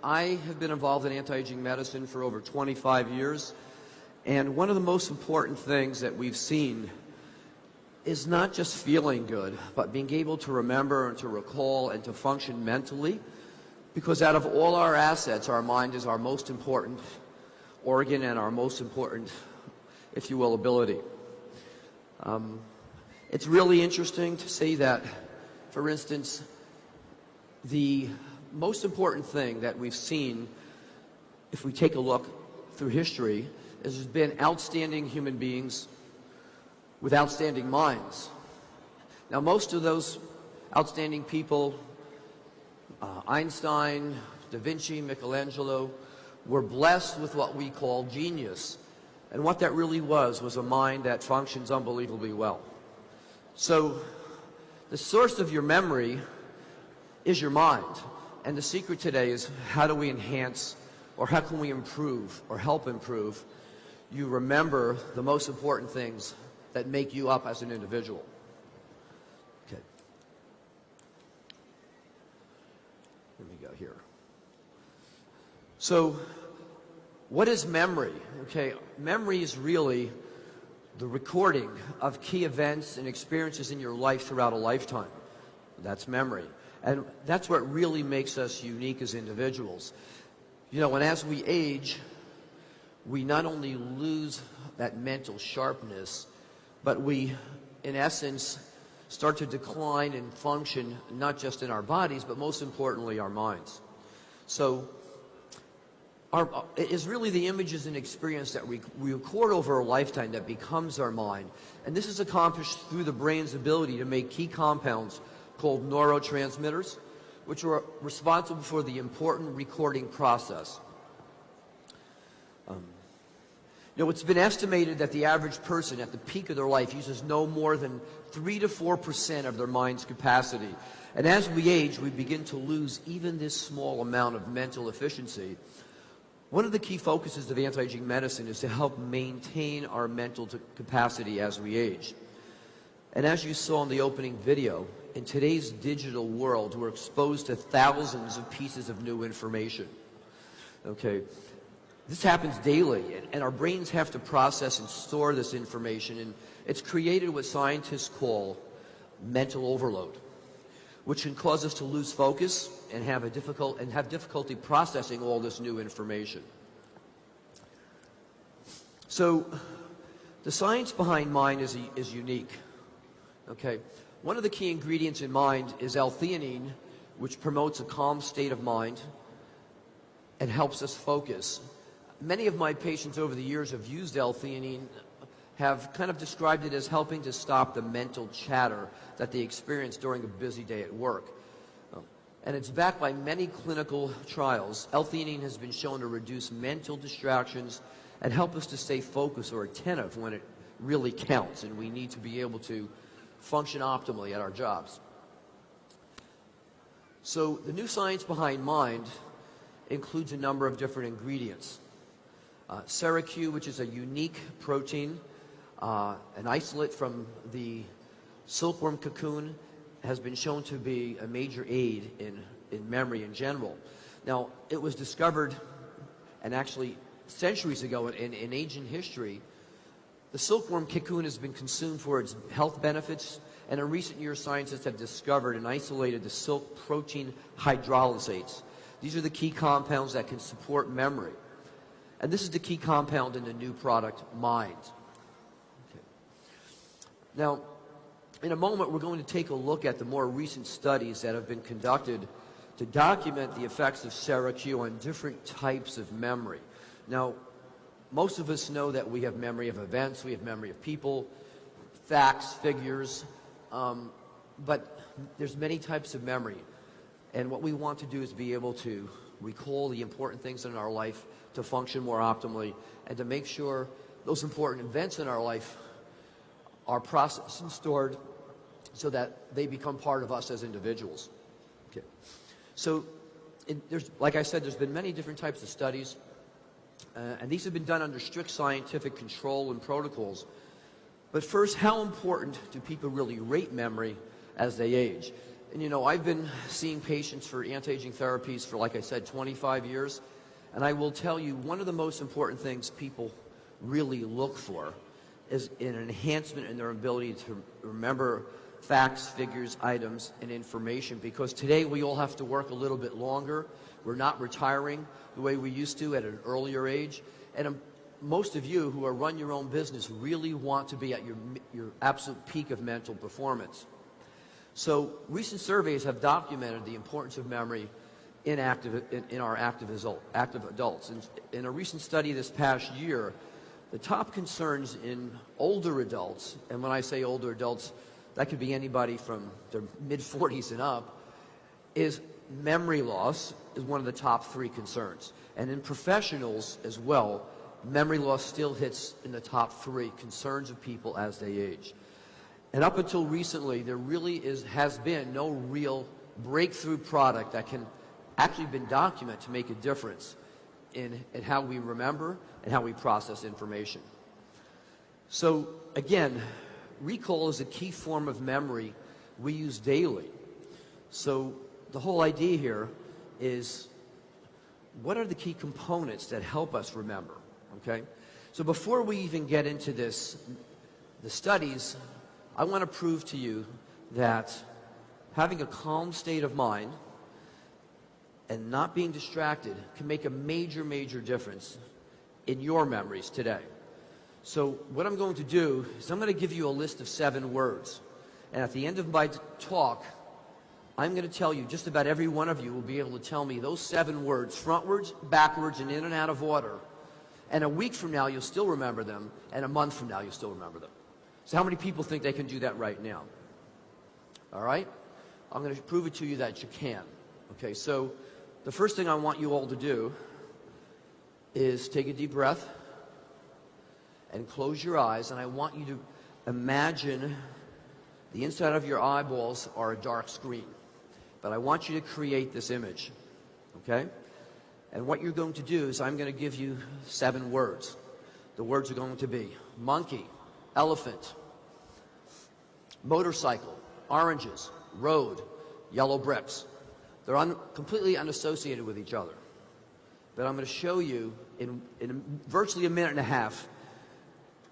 I have been involved in anti-aging medicine for over 25 years, and one of the most important things that we've seen is not just feeling good, but being able to remember and to recall and to function mentally, because out of all our assets, our mind is our most important organ and our most important, if you will, ability. It's really interesting to say that, for instance, the most important thing that we've seen, if we take a look through history, is there's been outstanding human beings with outstanding minds. Now, most of those outstanding people, Einstein, Da Vinci, Michelangelo, were blessed with what we call genius. And what that really was a mind that functions unbelievably well. So the source of your memory is your mind. And the secret today is how do we enhance, or how can we improve or help improve you remember the most important things that make you up as an individual. Okay. Let me go here. So what is memory? Okay, memory is really the recording of key events and experiences in your life throughout a lifetime. That's memory. And that's what really makes us unique as individuals. You know, and as we age, we not only lose that mental sharpness, but we, in essence, start to decline and function not just in our bodies, but most importantly, our minds. So it is really the images and experience that we record over a lifetime that becomes our mind. And this is accomplished through the brain's ability to make key compounds called neurotransmitters, which are responsible for the important recording process. You know, it's been estimated that the average person at the peak of their life uses no more than 3 to 4% of their mind's capacity. And as we age, we begin to lose even this small amount of mental efficiency. One of the key focuses of anti-aging medicine is to help maintain our mental capacity as we age. And as you saw in the opening video, in today's digital world, we're exposed to thousands of pieces of new information. Okay, this happens daily, and our brains have to process and store this information, and it's created what scientists call mental overload, which can cause us to lose focus and have difficulty processing all this new information. So the science behind mind is unique. Okay, one of the key ingredients in mind is L-theanine, which promotes a calm state of mind and helps us focus. Many of my patients over the years have used L-theanine, have kind of described it as helping to stop the mental chatter that they experience during a busy day at work. And it's backed by many clinical trials. L-theanine has been shown to reduce mental distractions and help us to stay focused or attentive when it really counts, and we need to be able to function optimally at our jobs. So the new science behind mind includes a number of different ingredients. SeraQ, which is a unique protein, an isolate from the silkworm cocoon, has been shown to be a major aid in memory in general. Now, it was discovered, and actually centuries ago in ancient history, the silkworm cocoon has been consumed for its health benefits, and in recent years scientists have discovered and isolated the silk protein hydrolysates. These are the key compounds that can support memory. And this is the key compound in the new product, Mind. Okay. Now, in a moment, we're going to take a look at the more recent studies that have been conducted to document the effects of SeraQ on different types of memory. Now, most of us know that we have memory of events, we have memory of people, facts, figures, but there's many types of memory. And what we want to do is be able to recall the important things in our life to function more optimally and to make sure those important events in our life are processed and stored so that they become part of us as individuals. Okay. So, like I said, there's been many different types of studies, and these have been done under strict scientific control and protocols. But first, how important do people really rate memory as they age? And you know, I've been seeing patients for anti-aging therapies for, like I said, 25 years. And I will tell you, one of the most important things people really look for is an enhancement in their ability to remember facts, figures, items, and information. Because today we all have to work a little bit longer. We're not retiring the way we used to at an earlier age. And most of you who run your own business really want to be at your absolute peak of mental performance. So recent surveys have documented the importance of memory in our active adults. In a recent study this past year, the top concerns in older adults, and when I say older adults, that could be anybody from their mid-40s and up, is memory loss is one of the top 3 concerns. And in professionals as well, memory loss still hits in the top 3 concerns of people as they age. And up until recently, there really has been no real breakthrough product that can actually been documented to make a difference in how we remember and how we process information. So again, recall is a key form of memory we use daily. So the whole idea here is, what are the key components that help us remember? Okay? So before we even get into this, the studies, I want to prove to you that having a calm state of mind and not being distracted can make a major, major difference in your memories today. So what I'm going to do is I'm going to give you a list of 7 words. And at the end of my talk, I'm going to tell you, just about every one of you will be able to tell me those 7 words, frontwards, backwards, and in and out of order. And a week from now, you'll still remember them. And a month from now, you'll still remember them. So how many people think they can do that right now? All right? I'm going to prove it to you that you can. Okay, so the first thing I want you all to do is take a deep breath and close your eyes, and I want you to imagine the inside of your eyeballs are a dark screen. But I want you to create this image, okay? And what you're going to do is I'm going to give you 7 words. The words are going to be monkey, elephant, motorcycle, oranges, road, yellow bricks. They're completely unassociated with each other. But I'm going to show you in virtually a minute and a half,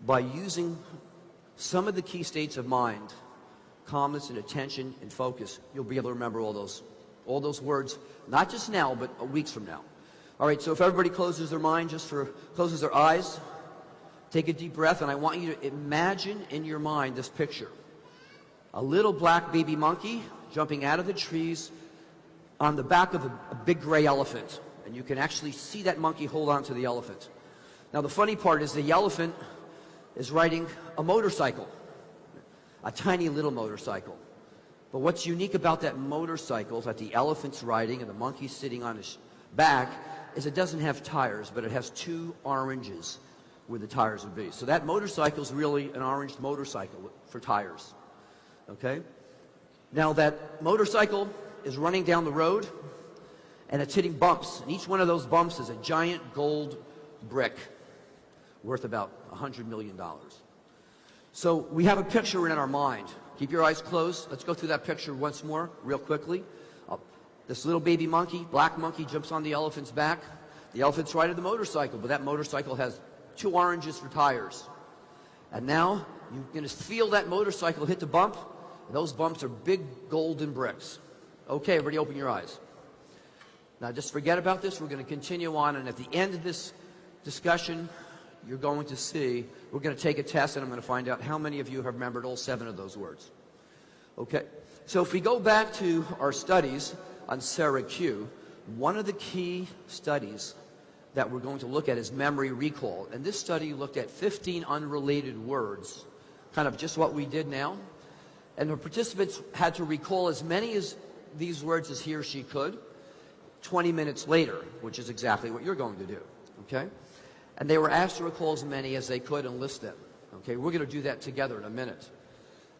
by using some of the key states of mind, calmness and attention and focus, you'll be able to remember all those words, not just now, but weeks from now. All right, so if everybody closes their mind, closes their eyes, take a deep breath, and I want you to imagine in your mind this picture. A little black baby monkey jumping out of the trees on the back of a big gray elephant. And you can actually see that monkey hold on to the elephant. Now the funny part is the elephant is riding a motorcycle, a tiny little motorcycle. But what's unique about that motorcycle that the elephant's riding and the monkey's sitting on his back is it doesn't have tires, but it has 2 oranges where the tires would be. So that motorcycle is really an orange motorcycle for tires. Okay? Now that motorcycle is running down the road and it's hitting bumps. And each one of those bumps is a giant gold brick worth about $100 million. So we have a picture in our mind. Keep your eyes closed. Let's go through that picture once more, real quickly. This little baby monkey, black monkey, jumps on the elephant's back. The elephant's riding the motorcycle, but that motorcycle has 2 oranges for tires. And now you're going to feel that motorcycle hit the bump. And those bumps are big golden bricks. Okay, everybody open your eyes. Now just forget about this. We're going to continue on, and at the end of this discussion, you're going to see, we're going to take a test, and I'm going to find out how many of you have remembered all 7 of those words. Okay, so if we go back to our studies on Sarah Q, one of the key studies that we're going to look at is memory recall. And this study looked at 15 unrelated words, kind of just what we did now. And the participants had to recall as many of these words as he or she could 20 minutes later, which is exactly what you're going to do, okay? And they were asked to recall as many as they could and list them, okay? We're going to do that together in a minute.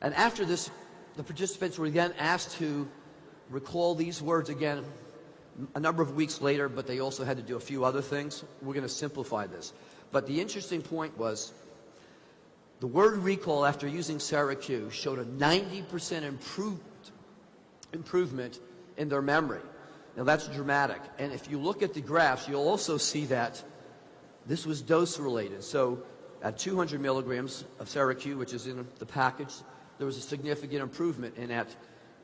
And after this, the participants were then asked to recall these words again a number of weeks later, but they also had to do a few other things. We're going to simplify this. But the interesting point was the word recall after using Sarah Q showed a 90% improvement improvement in their memory. Now that's dramatic. And if you look at the graphs, you'll also see that this was dose related. So at 200 milligrams of Syracuse, which is in the package, there was a significant improvement. And at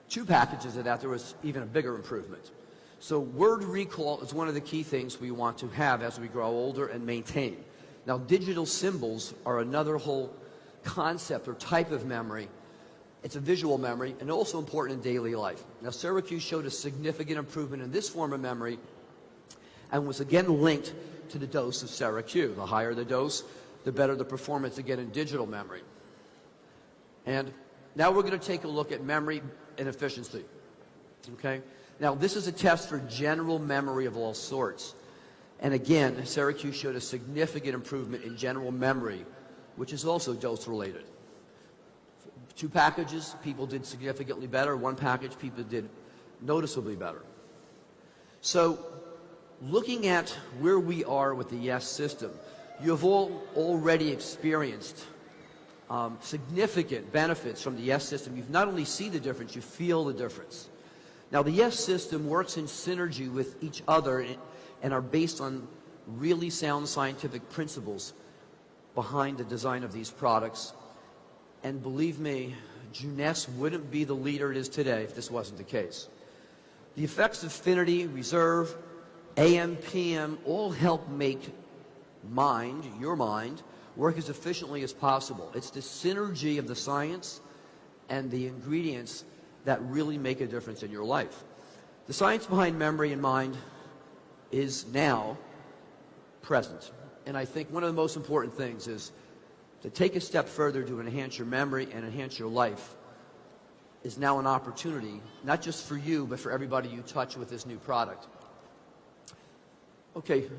2 packages of that, there was even a bigger improvement. So word recall is one of the key things we want to have as we grow older and maintain. Now digital symbols are another whole concept or type of memory. It's a visual memory and also important in daily life. Now Syracuse showed a significant improvement in this form of memory and was again linked to the dose of Syracuse. The higher the dose, the better the performance again in digital memory. And now we're going to take a look at memory and efficiency. Okay? Now this is a test for general memory of all sorts. And again, Syracuse showed a significant improvement in general memory, which is also dose related. 2 packages, people did significantly better. 1 package, people did noticeably better. So looking at where we are with the YES system, you have all already experienced significant benefits from the YES system. You've not only seen the difference, you feel the difference. Now the YES system works in synergy with each other and are based on really sound scientific principles behind the design of these products. And believe me, Jeunesse wouldn't be the leader it is today if this wasn't the case. The effects of affinity, reserve, AM, PM all help make your mind, work as efficiently as possible. It's the synergy of the science and the ingredients that really make a difference in your life. The science behind memory and mind is now present. And I think one of the most important things is to take a step further to enhance your memory and enhance your life is now an opportunity, not just for you, but for everybody you touch with this new product. Okay,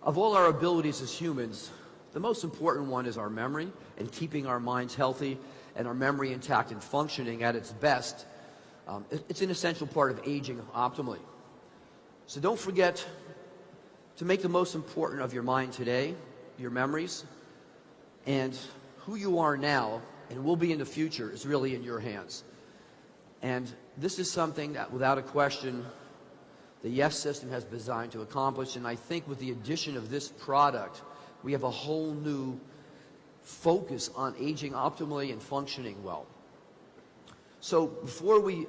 of all our abilities as humans, the most important one is our memory and keeping our minds healthy and our memory intact and functioning at its best. It's an essential part of aging optimally. So don't forget to make the most important of your mind today, your memories, and who you are now and will be in the future is really in your hands. And this is something that, without a question, the YES system has been designed to accomplish. And I think with the addition of this product, we have a whole new focus on aging optimally and functioning well. So before we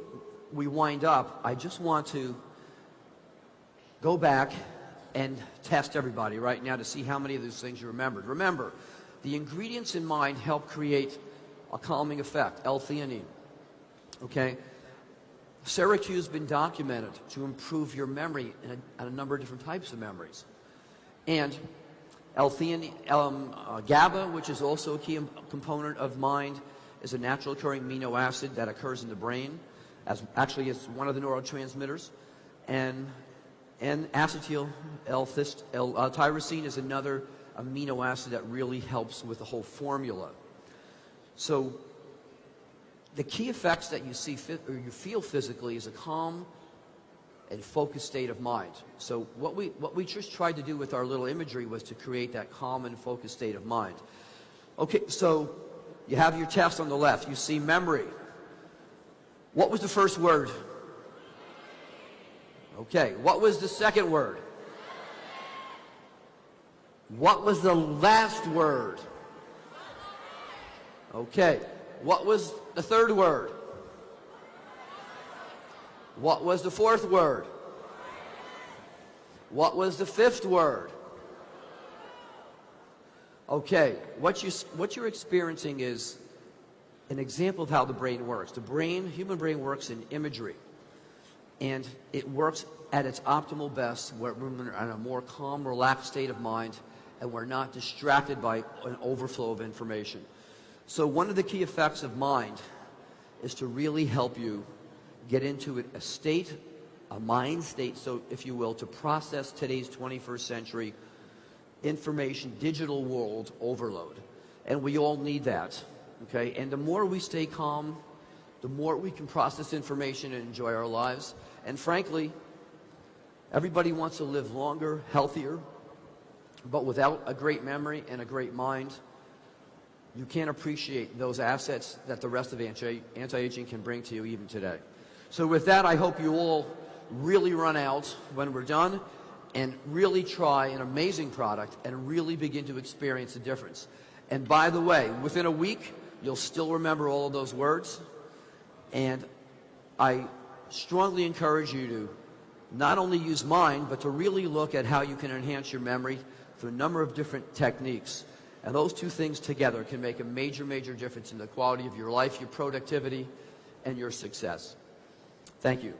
wind up, I just want to go back and test everybody right now to see how many of those things you remembered. Remember, the ingredients in mind help create a calming effect, L-theanine. Okay? Syracuse has been documented to improve your memory in a number of different types of memories. And L-theanine, GABA, which is also a key component of mind, is a natural occurring amino acid that occurs in the brain. Actually, it's one of the neurotransmitters. And acetyl L-tyrosine is another amino acid that really helps with the whole formula. So the key effects that you see or you feel physically is a calm and focused state of mind. So what we just tried to do with our little imagery was to create that calm and focused state of mind. Okay, so you have your test on the left. You see memory. What was the first word? Okay, what was the second word? What was the last word? Okay, what was the third word? What was the fourth word? What was the fifth word? Okay, what you're experiencing is an example of how the brain works. Human brain works in imagery. And it works at its optimal best where we're in a more calm, relaxed state of mind and we're not distracted by an overflow of information. So one of the key effects of mind is to really help you get into a mind state, so if you will, to process today's 21st century information, digital world overload. And we all need that, okay? And the more we stay calm, the more we can process information and enjoy our lives. And frankly, everybody wants to live longer, healthier, but without a great memory and a great mind, you can't appreciate those assets that the rest of anti-aging can bring to you even today. So with that, I hope you all really run out when we're done and really try an amazing product and really begin to experience the difference. And by the way, within a week, you'll still remember all of those words. And I strongly encourage you to not only use mind, but to really look at how you can enhance your memory through a number of different techniques. And those two things together can make a major, major difference in the quality of your life, your productivity, and your success. Thank you.